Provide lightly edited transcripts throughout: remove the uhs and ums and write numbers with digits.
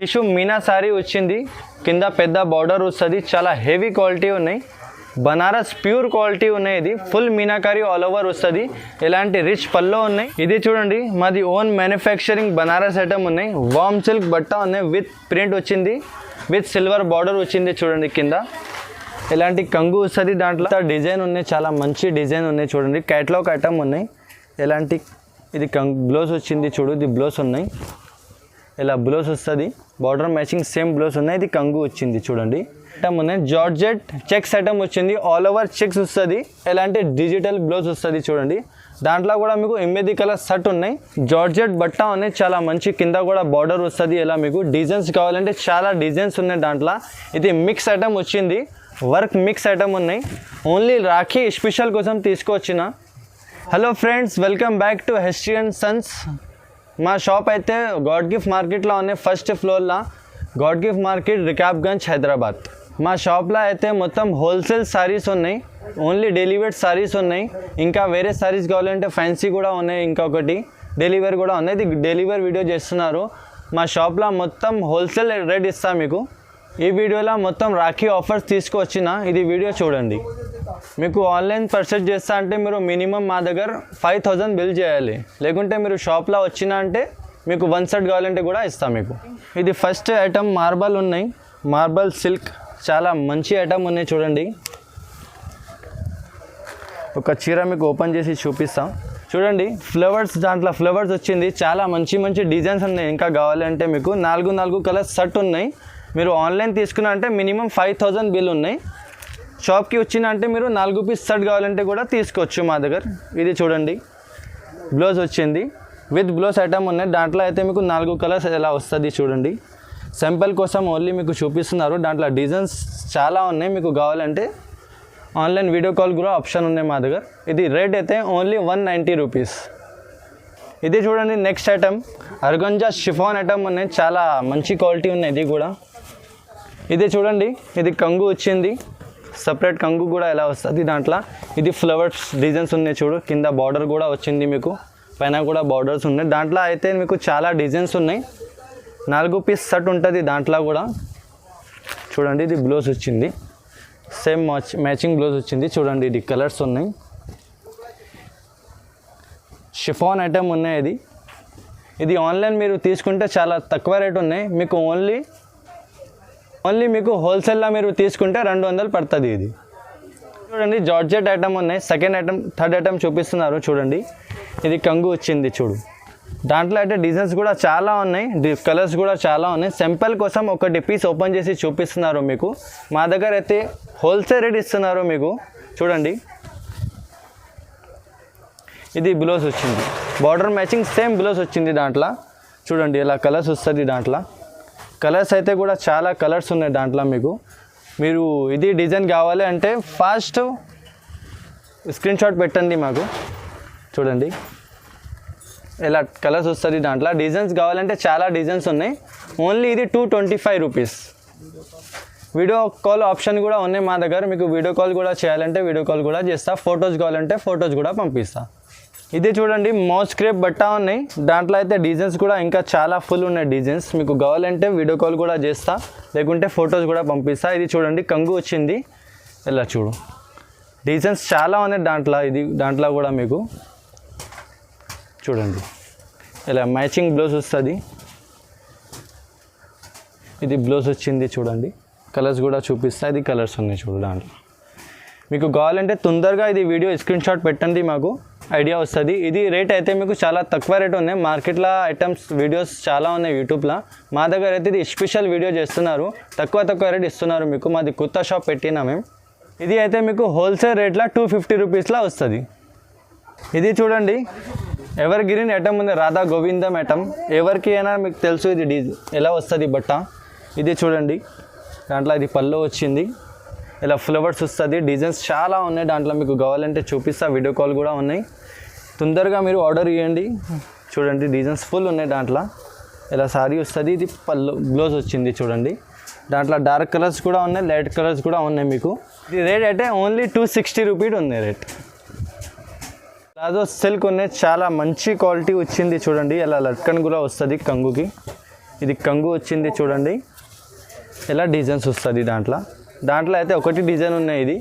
Tissue Meena sorry వచ్చింది, కింద పెద్ద బార్డర్ వస్తుంది, చాలా హెవీ క్వాలిటీ ఉన్నాయి, బనారస్ ప్యూర్ క్వాలిటీ ఉన్నాయి. ఇది ఫుల్ మీనాకారి ఆల్ ఓవర్ వస్తుంది, ఎలాంటి రిచ్ పల్లో ఉన్నాయి. ఇది చూడండి మాది ఓన్ మ్యానుఫ్యాక్చరింగ్ బనారస్ ఐటమ్ ఉన్నాయి. వామ్ సిల్క్ బట్ట ఉన్నాయి, విత్ ప్రింట్ వచ్చింది, విత్ సిల్వర్ బార్డర్ వచ్చింది. చూడండి కింద ఎలాంటి కంగు వస్తుంది, దాంట్లో డిజైన్ ఉన్నాయి, చాలా మంచి డిజైన్ ఉన్నాయి. చూడండి క్యాట్లాగ్ ఐటమ్ ఉన్నాయి, ఎలాంటి ఇది బ్లౌజ్ వచ్చింది. చూడు ఇది బ్లౌజ్ ఉన్నాయి, ఇలా బ్లౌజ్ వస్తుంది, బార్డర్ మ్యాచింగ్ సేమ్ బ్లౌజ్ ఉన్నాయి. ఇది కంగు వచ్చింది. చూడండి ఐటమ్ ఉన్నాయి, జార్జెట్ చెక్స్ ఐటమ్ వచ్చింది, ఆల్ ఓవర్ చెక్స్ వస్తుంది, ఎలాంటి డిజిటల్ బ్లౌజ్ వస్తుంది. చూడండి దాంట్లో కూడా మీకు 8 కలర్ షర్ట్ ఉన్నాయి, జార్జెట్ బట్ట ఉన్నాయి, చాలా మంచి. కింద కూడా బార్డర్ వస్తుంది. ఇలా మీకు డిజైన్స్ కావాలంటే చాలా డిజైన్స్ ఉన్నాయి దాంట్లో. ఇది మిక్స్ ఐటమ్ వచ్చింది, వర్క్ మిక్స్ ఐటమ్ ఉన్నాయి, ఓన్లీ రాఖీ స్పెషల్ కోసం తీసుకొచ్చిన. Hello friends, welcome back to Hesty and sons. మా షాప్ అయితే గాడ్ గిఫ్ట్ మార్కెట్లో ఉన్నాయి, ఫస్ట్ ఫ్లోర్లో, God gift market, Rikabganj, Hyderabad. మా షాప్లో అయితే మొత్తం హోల్సేల్ సారీస్ ఉన్నాయి, ఓన్లీ డెలివర్డ్ సారీస్ ఉన్నాయి. ఇంకా వేరే సారీస్ కావాలంటే ఫ్యాన్సీ కూడా ఉన్నాయి, ఇంకొకటి డెలివరీ కూడా ఉన్నాయి. ఇది డెలివరీ వీడియో చేస్తున్నారు. మా షాప్లో మొత్తం హోల్సేల్ రేట్ ఇస్తాను మీకు. ఈ వీడియోలో మొత్తం రాఖీ ఆఫర్స్ తీసుకొచ్చిన, ఇది వీడియో చూడండి. మీకు ఆన్లైన్ పర్చేజ్ చేస్తా అంటే మీరు మినిమం మా దగ్గర 5000 బిల్ చేయాలి, లేకుంటే మీరు షాప్లో వచ్చినా అంటే మీకు 1 సెట్ కావాలంటే కూడా ఇస్తాం మీకు. ఇది ఫస్ట్ ఐటమ్ మార్బల్ ఉన్నాయి, మార్బల్ సిల్క్, చాలా మంచి ఐటమ్ ఉన్నాయి. చూడండి ఒక చీర మీకు ఓపెన్ చేసి చూపిస్తాం. చూడండి ఫ్లవర్స్, దాంట్లో ఫ్లవర్స్ వచ్చింది, చాలా మంచి మంచి డిజైన్స్ ఉన్నాయి. ఇంకా కావాలంటే మీకు 4 కలర్స్ సెట్ ఉన్నాయి. మీరు ఆన్లైన్ తీసుకున్నా అంటే మినిమం 5000 బిల్ ఉన్నాయి. షాప్కి వచ్చిన అంటే మీరు 4 పీస్ సెట్ కావాలంటే కూడా తీసుకోవచ్చు మా దగ్గర. ఇది చూడండి బ్లౌజ్ వచ్చింది, విత్ బ్లౌజ్ ఐటమ్ ఉన్నాయి. దాంట్లో అయితే మీకు 4 కలర్స్ ఎలా వస్తుంది. చూడండి సింపుల్ కోసం ఓన్లీ మీకు చూపిస్తున్నారు. దాంట్లో డిజైన్స్ చాలా ఉన్నాయి, మీకు కావాలంటే ఆన్లైన్ వీడియో కాల్ కూడా ఆప్షన్ ఉన్నాయి మా దగ్గర. ఇది రేట్ అయితే ఓన్లీ 190 రూపీస్. ఇది చూడండి next item organza chiffon item ఉన్నాయి, చాలా మంచి క్వాలిటీ ఉన్నాయి. ఇది కూడా ఇది చూడండి, ఇది కంగు వచ్చింది, సపరేట్ కంగు కూడా ఎలా వస్తుంది దాంట్లో. ఇది ఫ్లవర్స్ డిజైన్స్ ఉన్నాయి, చూడు కింద బార్డర్ కూడా వచ్చింది, మీకు పైన కూడా బార్డర్స్ ఉన్నాయి. దాంట్లో అయితే మీకు చాలా డిజైన్స్ ఉన్నాయి, 4 పీస్ సెట్ ఉంటుంది దాంట్లో కూడా. చూడండి ఇది బ్లౌజ్ వచ్చింది, సేమ్ మ్యాచింగ్ బ్లౌజ్ వచ్చింది. చూడండి ఇది కలర్స్ ఉన్నాయి, షిఫాన్ ఐటమ్ ఉన్నాయి. ఇది ఆన్లైన్ మీరు తీసుకుంటే చాలా తక్కువ రేట్ ఉన్నాయి, మీకు ఓన్లీ మీకు హోల్సేల్లో మీరు తీసుకుంటే 200 పడుతుంది. ఇది చూడండి జార్జెట్ ఐటమ్ ఉన్నాయి, సెకండ్ ఐటమ్ థర్డ్ ఐటమ్ చూపిస్తున్నారు. చూడండి ఇది కంగు వచ్చింది, చూడు దాంట్లో అయితే డిజైన్స్ కూడా చాలా ఉన్నాయి, కలర్స్ కూడా చాలా ఉన్నాయి. సింపుల్ కోసం ఒకటి పీస్ ఓపెన్ చేసి చూపిస్తున్నారు మీకు. మా దగ్గర అయితే హోల్సేల్ రేట్ ఇస్తున్నారు మీకు. చూడండి ఇది బ్లౌజ్ వచ్చింది, బార్డర్ మ్యాచింగ్ సేమ్ బ్లౌజ్ వచ్చింది దాంట్లో. చూడండి ఇలా కలర్స్ వస్తుంది దాంట్లో. కలర్స్ అయితే కూడా చాలా కలర్స్ ఉన్నాయి దాంట్లో మీకు. మీరు ఇది డిజైన్ కావాలి అంటే ఫాస్ట్ స్క్రీన్ షాట్ పెట్టండి మాకు. చూడండి ఇలా కలర్స్ వస్తుంది దాంట్లో. డిజైన్స్ కావాలంటే చాలా డిజైన్స్ ఉన్నాయి, ఓన్లీ ఇది 225 రూపీస్. వీడియో కాల్ ఆప్షన్ కూడా ఉన్నాయి మా దగ్గర, మీకు వీడియో కాల్ కూడా చేయాలంటే వీడియో కాల్ కూడా చేస్తా, ఫొటోస్ కావాలంటే ఫొటోస్ కూడా పంపిస్తా. ఇది చూడండి మౌస్ క్రేప్ బట్ట ఉన్నాయి, దాంట్లో అయితే డిజైన్స్ కూడా ఇంకా చాలా ఫుల్ ఉన్నాయి డిజైన్స్. మీకు కావాలంటే వీడియో కాల్ కూడా చేస్తా, లేకుంటే ఫొటోస్ కూడా పంపిస్తా. ఇది చూడండి కంగు వచ్చింది, ఇలా చూడు డిజైన్స్ చాలా ఉన్నాయి దాంట్లో. ఇది దాంట్లో కూడా మీకు చూడండి ఇలా మ్యాచింగ్ బ్లౌజ్ వస్తుంది. ఇది బ్లౌజ్ వచ్చింది, చూడండి కలర్స్ కూడా చూపిస్తా. ఇది కలర్స్ ఉన్నాయి చూడు దాంట్లో. మీకు కావాలంటే తొందరగా ఇది వీడియో స్క్రీన్ షాట్ పెట్టండి, మాకు ఐడియా వస్తుంది. ఇది రేట్ అయితే మీకు చాలా తక్కువ రేట్ ఉన్నాయి, మార్కెట్లో ఐటమ్స్ వీడియోస్ చాలా ఉన్నాయి యూట్యూబ్లో. మా దగ్గర అయితే ఇది స్పెషల్ వీడియో చేస్తున్నారు, తక్కువ రేట్ ఇస్తున్నారు మీకు. మాది కొత్త షాప్ పెట్టినా మేము. ఇది అయితే మీకు హోల్సేల్ రేట్లో 250 రూపీస్లో వస్తుంది. ఇది చూడండి ఎవర్ గ్రీన్ ఐటమ్ ఉంది, రాధా గోవిందం ఐటమ్. ఎవరికి అయినా మీకు తెలుసు ఇది ఎలా వస్తుంది బట్ట. ఇది చూడండి దాంట్లో ఇది పళ్ళు వచ్చింది, ఇలా ఫ్లవర్స్ వస్తుంది, డిజైన్స్ చాలా ఉన్నాయి దాంట్లో. మీకు కావాలంటే చూపిస్తా, వీడియో కాల్ కూడా ఉన్నాయి. తొందరగా మీరు ఆర్డర్ ఇవ్వండి. చూడండి డిజైన్స్ ఫుల్ ఉన్నాయి దాంట్లో. ఇలా సారీ వస్తుంది, ఇది పళ్ళు బ్లౌజ్ వచ్చింది. చూడండి దాంట్లో డార్క్ కలర్స్ కూడా ఉన్నాయి, లైట్ కలర్స్ కూడా ఉన్నాయి మీకు. ఇది రేట్ అయితే ఓన్లీ 260 రూపీస్ ఉంది రేట్. ప్లాజో సిల్క్ ఉన్నాయి, చాలా మంచి క్వాలిటీ వచ్చింది. చూడండి ఇలా లట్కన్ కూడా వస్తుంది కంగుకి. ఇది కంగు వచ్చింది చూడండి, ఇలా డిజైన్స్ వస్తుంది దాంట్లో అయితే ఒకటి డిజైన్ ఉన్నాయి. ఇది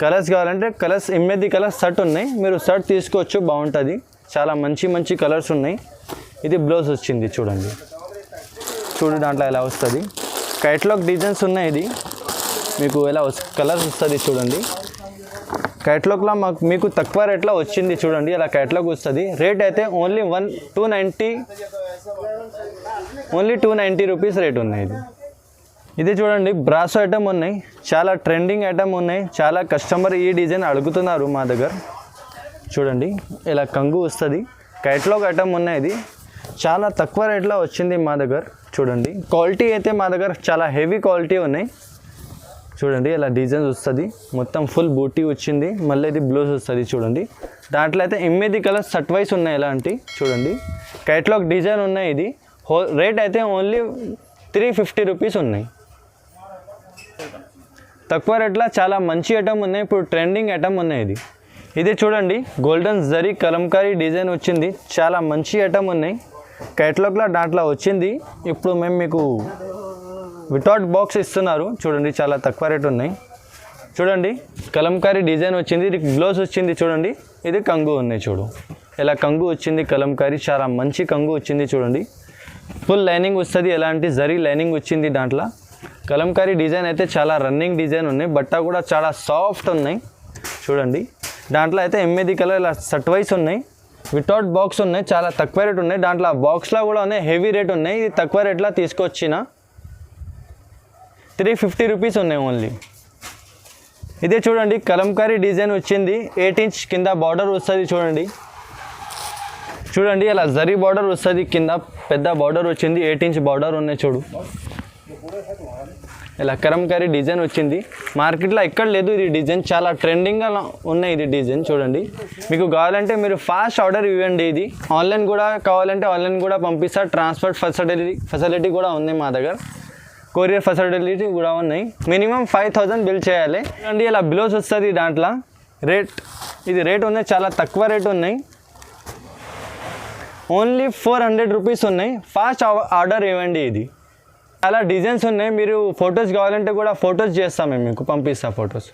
కలర్స్ కావాలంటే కలర్స్ 8 కలర్స్ షర్ట్ ఉన్నాయి, మీరు షర్ట్ తీసుకోవచ్చు, బాగుంటుంది. చాలా మంచి మంచి కలర్స్ ఉన్నాయి. ఇది బ్లౌజ్ వచ్చింది చూడండి, దాంట్లో ఎలా వస్తుంది. కైట్లాగ్ డిజైన్స్ ఉన్నాయి. ఇది మీకు ఎలా కలర్స్ వస్తుంది చూడండి. కైట్లాగ్లో మీకు తక్కువ రేట్లో వచ్చింది చూడండి, అలా కైట్లాగ్ వస్తుంది. రేట్ అయితే ఓన్లీ 290 రూపీస్ రేట్ ఉన్నాయి. ఇది చూడండి, బ్రాసో ఐటమ్ ఉన్నాయి, చాలా ట్రెండింగ్ ఐటమ్ ఉన్నాయి. చాలా కస్టమర్ ఈ డిజైన్ అడుగుతున్నారు మా దగ్గర. చూడండి ఇలా కంగు వస్తుంది, కైట్లాగ్ ఐటమ్ ఉన్నాయి. ఇది చాలా తక్కువ రేట్లో వచ్చింది మా దగ్గర. చూడండి క్వాలిటీ అయితే మా దగ్గర చాలా హెవీ క్వాలిటీ ఉన్నాయి. చూడండి ఇలా డిజైన్స్ వస్తుంది, మొత్తం ఫుల్ బూటీ వచ్చింది. మళ్ళీ ఇది బ్లౌజ్ వస్తుంది చూడండి. దాంట్లో అయితే 8 కలర్స్ షర్ట్ వైస్ ఉన్నాయి. ఎలాంటి చూడండి కైట్లాగ్ డిజైన్ ఉన్నాయి. ఇది రేట్ అయితే ఓన్లీ 350 రూపీస్ ఉన్నాయి. తక్కువ రేట్లో చాలా మంచి ఐటమ్ ఉన్నాయి, ఇప్పుడు ట్రెండింగ్ ఐటమ్ ఉన్నాయి. ఇది చూడండి గోల్డెన్ జరీ కలంకారీ డిజైన్ వచ్చింది, చాలా మంచి ఐటమ్ ఉన్నాయి. కైట్లాగ్లో దాంట్లో వచ్చింది. ఇప్పుడు మేము మీకు వితౌట్ బాక్స్ ఇస్తున్నారు చూడండి, చాలా తక్కువ రేట్ ఉన్నాయి. చూడండి కలంకారీ డిజైన్ వచ్చింది, ఇది బ్లౌజ్ వచ్చింది చూడండి. ఇది కంగు ఉన్నాయి చూడు, ఇలా కంగు వచ్చింది కలంకారీ, చాలా మంచి కంగు వచ్చింది చూడండి. ఫుల్ లైనింగ్ వస్తుంది, ఎలాంటి జరీ లైనింగ్ వచ్చింది దాంట్లో. కలంకారీ డిజైన్ అయితే చాలా రన్నింగ్ డిజైన్ ఉన్నాయి, బట్ట కూడా చాలా సాఫ్ట్ ఉన్నాయి. చూడండి దాంట్లో అయితే 8 కలర్ ఇలా షర్ట్ వైస్ ఉన్నాయి, వితౌట్ బాక్స్ ఉన్నాయి, చాలా తక్కువ రేట్ ఉన్నాయి. దాంట్లో బాక్స్లో కూడా ఉన్నాయి, హెవీ రేట్ ఉన్నాయి. ఇది తక్కువ రేట్లో తీసుకొచ్చిన 350 రూపీస్ ఉన్నాయి ఓన్లీ. ఇదే చూడండి కలంకారీ డిజైన్ వచ్చింది, 8 ఇంచ్ కింద బార్డర్ వస్తుంది చూడండి ఇలా జరీ బార్డర్ వస్తుంది, కింద పెద్ద బార్డర్ వచ్చింది, 8 ఇంచ్ బార్డర్ ఉన్నాయి చూడు. ఇలా కలంకారీ డిజైన్ వచ్చింది, మార్కెట్లో ఎక్కడ లేదు. ఇది డిజైన్ చాలా ట్రెండింగ్గా ఉన్నాయి. ఇది డిజైన్ చూడండి, మీకు కావాలంటే మీరు ఫాస్ట్ ఆర్డర్ ఇవ్వండి. ఇది ఆన్లైన్ కూడా కావాలంటే ఆన్లైన్ కూడా పంపిస్తారు, ట్రాన్స్పోర్ట్ ఫెసిలిటీ కూడా ఉంది మా దగ్గర, కొరియర్ ఫెసిలిటీ కూడా ఉన్నాయి. మినిమం 5000 బిల్ చేయాలి. చూడండి ఇలా బ్లౌజ్ వస్తుంది దాంట్లో. ఇది రేట్ ఉన్నాయి, చాలా తక్కువ రేట్ ఉన్నాయి, ఓన్లీ 400 రూపీస్ ఉన్నాయి. ఫాస్ట్ ఆర్డర్ ఇవ్వండి. ఇది చాలా డిజైన్స్ ఉన్నాయి, మీరు ఫొటోస్ కావాలంటే కూడా ఫొటోస్ చేస్తాం, మేము మీకు పంపిస్తాం ఫొటోస్.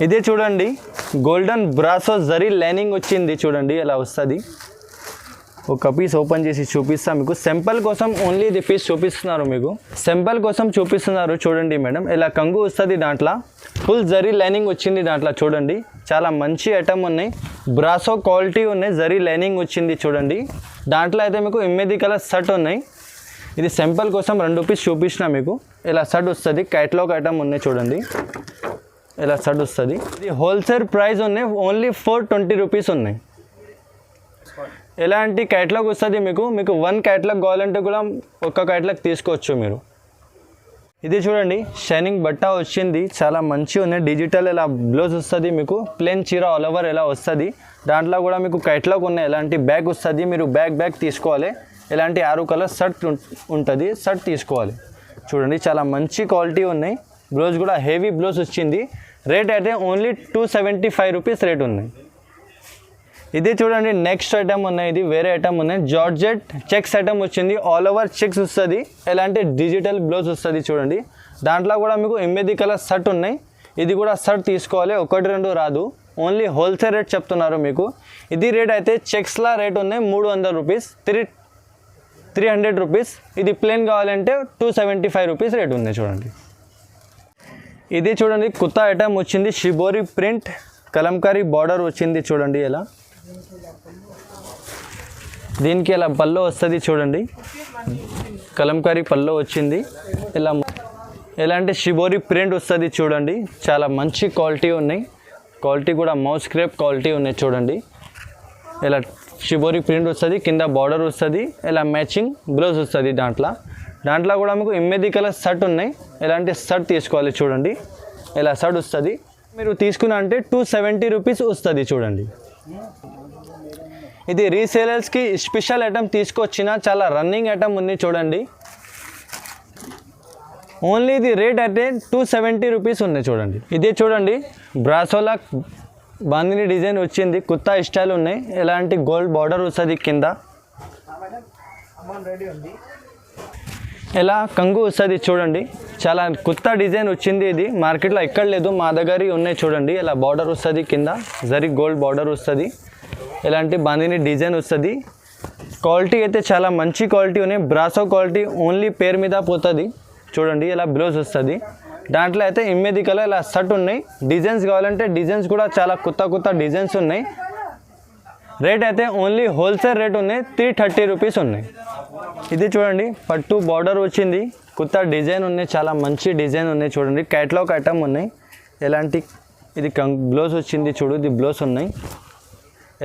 ఇదే చూడండి గోల్డెన్ బ్రాసో జరీ లైనింగ్ వచ్చింది చూడండి, ఇలా వస్తుంది. ఒక పీస్ ఓపెన్ చేసి చూపిస్తాం మీకు, సింపుల్ కోసం ఓన్లీ ఇది పీస్ చూపిస్తున్నారు, మీకు సింపుల్ కోసం చూపిస్తున్నారు. చూడండి మేడం ఇలా కంగు వస్తుంది, దాంట్లో ఫుల్ జరీ లైనింగ్ వచ్చింది దాంట్లో. చూడండి చాలా మంచి ఐటమ్ ఉన్నాయి, బ్రాసో క్వాలిటీ ఉన్నాయి, జరీ లైనింగ్ వచ్చింది చూడండి. దాంట్లో అయితే మీకు 8 కలర్ షర్ట్ ఉన్నాయి. ఇది సింపుల్ కోసం 2 పీస్ చూపించిన మీకు. ఇలా షర్ట్ వస్తుంది, కైట్లాగ్ ఐటమ్ ఉన్నాయి చూడండి, ఇలా షర్ట్ వస్తుంది. ఇది హోల్సేల్ ప్రైస్ ఉన్నాయి, ఓన్లీ 420 రూపీస్ ఉన్నాయి. ఎలాంటి కైట్లాగ్ వస్తుంది మీకు 1 కైట్లాగ్ కావాలంటే కూడా ఒక్క కైట్లాగ్ తీసుకోవచ్చు మీరు. ఇది చూడండి షైనింగ్ బట్ట వచ్చింది, చాలా మంచి ఉన్నాయి. డిజిటల్ ఇలా బ్లౌజ్ వస్తుంది మీకు, ప్లెయిన్ చీర ఆల్ ఓవర్ ఇలా వస్తుంది. దాంట్లో కూడా మీకు కైట్లాగ్ ఉన్నాయి, ఎలాంటి బ్యాగ్ వస్తుంది, మీరు బ్యాగ్ తీసుకోవాలి. ఇలాంటి 6 కలర్ షర్ట్ ఉంటుంది, షర్ట్ తీసుకోవాలి. చూడండి చాలా మంచి క్వాలిటీ ఉన్నాయి. బ్లౌజ్ కూడా హెవీ బ్లౌజ్ వచ్చింది. రేట్ అయితే ఓన్లీ 275 రూపీస్ రేట్ ఉన్నాయి. ఇది చూడండి నెక్స్ట్ ఐటమ్ ఉన్నాయి, ఇది వేరే ఐటమ్ ఉన్నాయి. జార్జెట్ చెక్స్ ఐటమ్ వచ్చింది, ఆల్ ఓవర్ చెక్స్ వస్తుంది, ఎలాంటి డిజిటల్ బ్లౌజ్ వస్తుంది చూడండి. దాంట్లో కూడా మీకు 8 కలర్ షర్ట్ ఉన్నాయి. ఇది కూడా షర్ట్ తీసుకోవాలి, 1-2 రాదు. ఓన్లీ హోల్సేల్ రేట్ చెప్తున్నారు మీకు. ఇది రేట్ అయితే చెక్స్లా రేట్ ఉన్నాయి 300 రూపీస్, 300 రూపీస్. ఇది ప్లెయిన్ కావాలంటే 275 రూపీస్ రేట్ ఉంది చూడండి. ఇది చూడండి కొత్త ఐటమ్ వచ్చింది, షిబోరి ప్రింట్ కలంకారీ బార్డర్ వచ్చింది చూడండి. ఇలా దీనికి ఇలా పల్లో వస్తుంది చూడండి, కలంకారీ పల్లో వచ్చింది. ఇలా ఎలాంటి షిబోరి ప్రింట్ వస్తుంది చూడండి, చాలా మంచి క్వాలిటీ ఉన్నాయి. క్వాలిటీ కూడా మౌస్ క్రేప్ క్వాలిటీ ఉన్నాయి చూడండి. ఇలా షిబోరి ప్రింట్ వస్తుంది, కింద బార్డర్ వస్తుంది, ఇలా మ్యాచింగ్ బ్లౌజ్ వస్తుంది. దాంట్లో కూడా మీకు 8 కలర్ షర్ట్ ఉన్నాయి, ఎలాంటి షర్ట్ తీసుకోవాలి చూడండి. ఇలా షర్ట్ వస్తుంది, మీరు తీసుకున్నా అంటే 270 రూపీస్ వస్తుంది చూడండి. ఇది రీసేలర్స్కి స్పెషల్ ఐటమ్ తీసుకొచ్చిన, చాలా రన్నింగ్ ఐటమ్ ఉంది చూడండి. ఓన్లీ ఇది రేట్ అయితే 270 రూపీస్ ఉన్నాయి చూడండి. ఇదే చూడండి బ్రాసోలా బాందిని డిజైన్ వచ్చింది, కొత్త స్టైల్ ఉన్నాయి, ఎలాంటి గోల్డ్ బార్డర్ వస్తుంది కింద. ఇలా కంగు వస్తుంది చూడండి, చాలా కొత్త డిజైన్ వచ్చింది. ఇది మార్కెట్లో ఎక్కడ లేదు, మా దగ్గర ఉన్నాయి చూడండి. ఇలా బార్డర్ వస్తుంది, కింద జరీ గోల్డ్ బార్డర్ వస్తుంది, ఇలాంటి బాందిని డిజైన్ వస్తుంది. క్వాలిటీ అయితే చాలా మంచి క్వాలిటీ ఉన్నాయి, బ్రాసో క్వాలిటీ. ఓన్లీ పేరు మీద పోతుంది చూడండి. ఇలా బ్లౌజ్ వస్తుంది, దాంట్లో అయితే ఇమ్మేది కలర్ ఇలా షర్ట్ ఉన్నాయి. డిజైన్స్ కావాలంటే డిజైన్స్ కూడా చాలా కొత్త డిజైన్స్ ఉన్నాయి. రేట్ అయితే ఓన్లీ హోల్సేల్ రేట్ ఉన్నాయి, 330 రూపీస్ ఉన్నాయి. ఇది చూడండి, పట్టు బార్డర్ వచ్చింది, కొత్త డిజైన్ ఉన్నాయి, చాలా మంచి డిజైన్ ఉన్నాయి చూడండి. క్యాటలాగ్ ఐటమ్ ఉన్నాయి. ఎలాంటి ఇది బ్లౌజ్ వచ్చింది చూడు, ఇది బ్లౌజ్ ఉన్నాయి.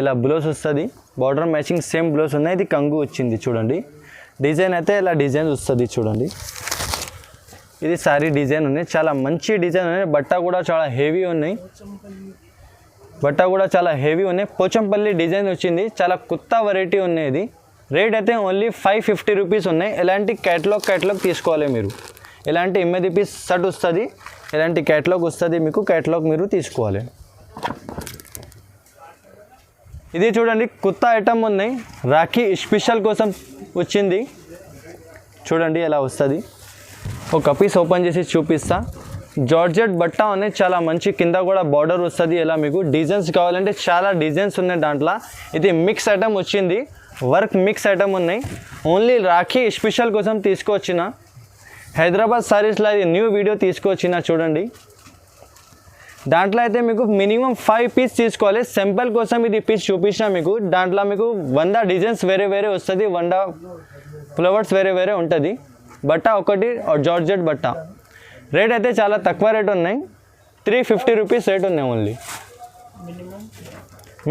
ఇలా బ్లౌజ్ వస్తుంది, బార్డర్ మ్యాచింగ్ సేమ్ బ్లౌజ్ ఉన్నాయి. ఇది కంగు వచ్చింది చూడండి. డిజైన్ అయితే ఇలా డిజైన్ వస్తుంది చూడండి. ఇది సారీ డిజైన్ ఉన్నాయి, చాలా మంచి డిజైన్ ఉన్నాయి. బట్ట కూడా చాలా హెవీ ఉన్నాయి, పోచంపల్లి డిజైన్ వచ్చింది, చాలా కొత్త వెరైటీ ఉన్నాయి. ఇది రేట్ అయితే ఓన్లీ 550 రూపీస్ ఉన్నాయి. ఎలాంటి క్యాటలాగ్ తీసుకోవాలి మీరు. ఎలాంటి 8 పీస్ షర్ట్ వస్తుంది, ఎలాంటి క్యాటలాగ్ వస్తుంది మీకు, క్యాటలాగ్ మీరు తీసుకోవాలి. ఇది చూడండి, కొత్త ఐటమ్ ఉన్నాయి, రాఖీ స్పెషల్ కోసం వచ్చింది చూడండి. ఎలా వస్తుంది, ఒక పీస్ ఓపెన్ చేసి చూపిస్తా. జార్జెట్ బట్ట ఉన్నాయి, చాలా మంచి. కింద కూడా బార్డర్ వస్తుంది. ఇలా మీకు డిజైన్స్ కావాలంటే చాలా డిజైన్స్ ఉన్నాయి దాంట్లో. ఇది మిక్స్ ఐటమ్ వచ్చింది, వర్క్ మిక్స్ ఐటమ్ ఉన్నాయి. ఓన్లీ రాఖీ స్పెషల్ కోసం తీసుకొచ్చిన, హైదరాబాద్ సారీస్లో ఇది న్యూ వీడియో తీసుకొచ్చిన చూడండి. దాంట్లో అయితే మీకు మినిమం 5 పీస్ తీసుకోవాలి. సింపుల్ కోసం ఇది పీస్ చూపించిన మీకు. దాంట్లో మీకు 100 డిజైన్స్ వేరే వస్తుంది, 100 ఫ్లవర్స్ వేరే ఉంటుంది. బట్ట ఒకటి జార్జెట్ బట్ట. రేట్ అయితే చాలా తక్కువ రేట్ ఉన్నాయి, 350 రూపీస్ రేట్ ఉన్నాయి. ఓన్లీ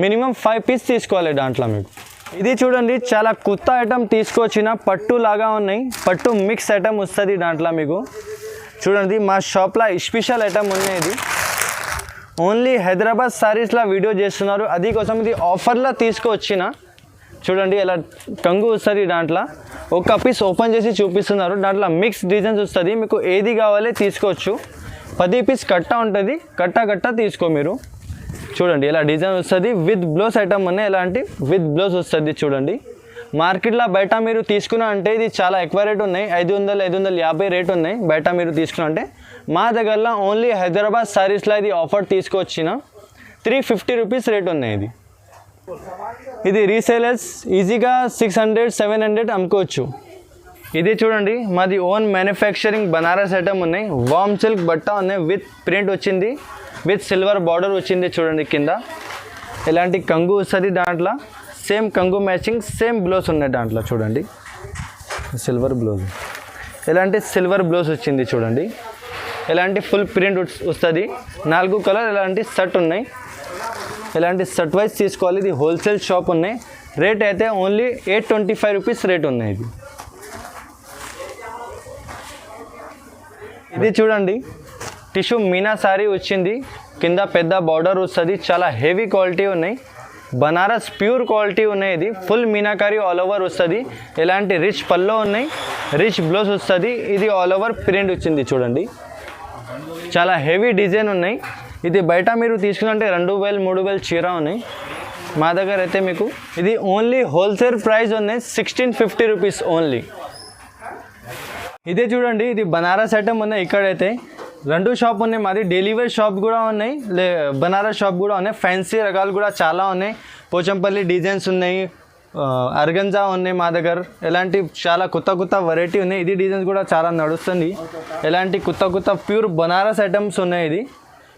మినిమం 5 పీస్ తీసుకోవాలి దాంట్లో మీకు. ఇది చూడండి, చాలా కొత్త ఐటమ్ తీసుకొచ్చిన, పట్టు లాగా ఉన్నాయి, పట్టు మిక్స్ ఐటమ్ వస్తుంది దాంట్లో మీకు. చూడండి, మా షాప్లో స్పెషల్ ఐటమ్ ఉన్నాయి. ఇది ఓన్లీ హైదరాబాద్ సారీస్లో వీడియో చేస్తున్నారు, అది కోసం ఇది ఆఫర్లో తీసుకొచ్చిన చూడండి. ఇలా కంగు వస్తుంది దాంట్లో. ఒక పీస్ ఓపెన్ చేసి చూపిస్తున్నారు, దాంట్లో మిక్స్ డిజైన్స్ వస్తుంది. మీకు ఏది కావాలి తీసుకోవచ్చు. 10 పీస్ కట్ట ఉంటుంది, కట్ట తీసుకో మీరు. చూడండి, ఇలా డిజైన్ వస్తుంది, విత్ బ్లౌజ్ ఐటమ్ ఉన్నాయి. ఎలాంటి విత్ బ్లౌజ్ వస్తుంది చూడండి. మార్కెట్లో బయట మీరు తీసుకున్నా అంటే ఇది చాలా ఎక్కువ రేట్ ఉన్నాయి, 500-550 రేట్ ఉన్నాయి. బయట మీరు తీసుకున్నా అంటే మా దగ్గరలో ఓన్లీ హైదరాబాద్ సారీస్లో ఇది ఆఫర్ తీసుకొచ్చిన, 350 రూపీస్ రేట్ ఉన్నాయి. ఇది రీసేలర్స్ ఈజీగా 600-700 అమ్ముకోవచ్చు. ఇది చూడండి, మాది ఓన్ మ్యానుఫ్యాక్చరింగ్ బనారస్ ఐటమ్ ఉన్నాయి. వామ్ సిల్క్ బట్ట ఉన్నాయి, విత్ ప్రింట్ వచ్చింది, విత్ సిల్వర్ బార్డర్ వచ్చింది చూడండి. కింద ఇలాంటి కంగు వస్తుంది దాంట్లో, సేమ్ కంగు మ్యాచింగ్ సేమ్ బ్లౌజ్ ఉన్నాయి దాంట్లో చూడండి. సిల్వర్ బ్లౌజ్, ఇలాంటి సిల్వర్ బ్లౌజ్ వచ్చింది చూడండి. ఇలాంటి ఫుల్ ప్రింట్ వస్తుంది, 4 కలర్ ఇలాంటి షర్ట్ ఉన్నాయి. ఇలాంటి షర్ట్ వైజ్ తీసుకోవాలి. ఇది హోల్సేల్ షాప్ ఉన్నాయి. రేట్ అయితే ఓన్లీ 825 రూపీస్ రేట్ ఉన్నాయి. ఇది చూడండి, టిష్యూ మీనా సారీ వచ్చింది, కింద పెద్ద బార్డర్ వస్తుంది, చాలా హెవీ క్వాలిటీ ఉన్నాయి. బనారస్ ప్యూర్ క్వాలిటీ ఉన్నాయి. ఇది ఫుల్ మీనాకారి ఆల్ ఓవర్ వస్తుంది. ఇలాంటి రిచ్ పల్లో ఉన్నాయి, రిచ్ బ్లౌజ్ వస్తుంది. ఇది ఆల్ ఓవర్ ప్రింట్ వచ్చింది చూడండి. చాలా హెవీ డిజైన్ ఉన్నాయి. ఇది బయట మీరు తీసుకున్నంటే 2000-3000 చీర ఉన్నాయి. మా దగ్గర అయితే మీకు ఇది ఓన్లీ హోల్సేల్ ప్రైస్ ఉన్నాయి, 1650 రూపీస్ ఓన్లీ. ఇదే చూడండి, ఇది బనారస్ ఐటమ్ ఉన్నాయి. ఇక్కడైతే 2 షాప్ ఉన్నాయి. మాది డెలివరీ షాప్ కూడా ఉన్నాయి, బనారస్ షాప్ కూడా ఉన్నాయి. ఫ్యాన్సీ రకాలు కూడా చాలా ఉన్నాయి. పోచంపల్లి డిజైన్స్ ఉన్నాయి, అర్గంజా ఉన్నాయి మా దగ్గర. ఎలాంటి చాలా కొత్త వెరైటీ ఉన్నాయి. ఇది డిజైన్స్ కూడా చాలా నడుస్తుంది. ఎలాంటి కొత్త ప్యూర్ బనారస్ ఐటమ్స్ ఉన్నాయి. ఇది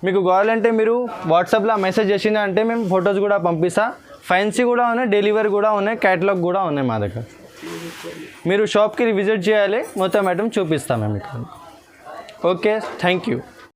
మీకు కావాలంటే మీరు వాట్సాప్లో మెసేజ్ చేసిందా అంటే మేము ఫొటోస్ కూడా పంపిస్తా. ఫ్యాన్సీ కూడా ఉన్నాయి, డెలివరీ కూడా ఉన్నాయి, క్యాటలాగ్ కూడా ఉన్నాయి మా దగ్గర. మీరు షాప్కి విజిట్ చేయాలి, మొత్తం ఐటమ్ చూపిస్తాం మేము ఇక్కడ. Okay, thank you.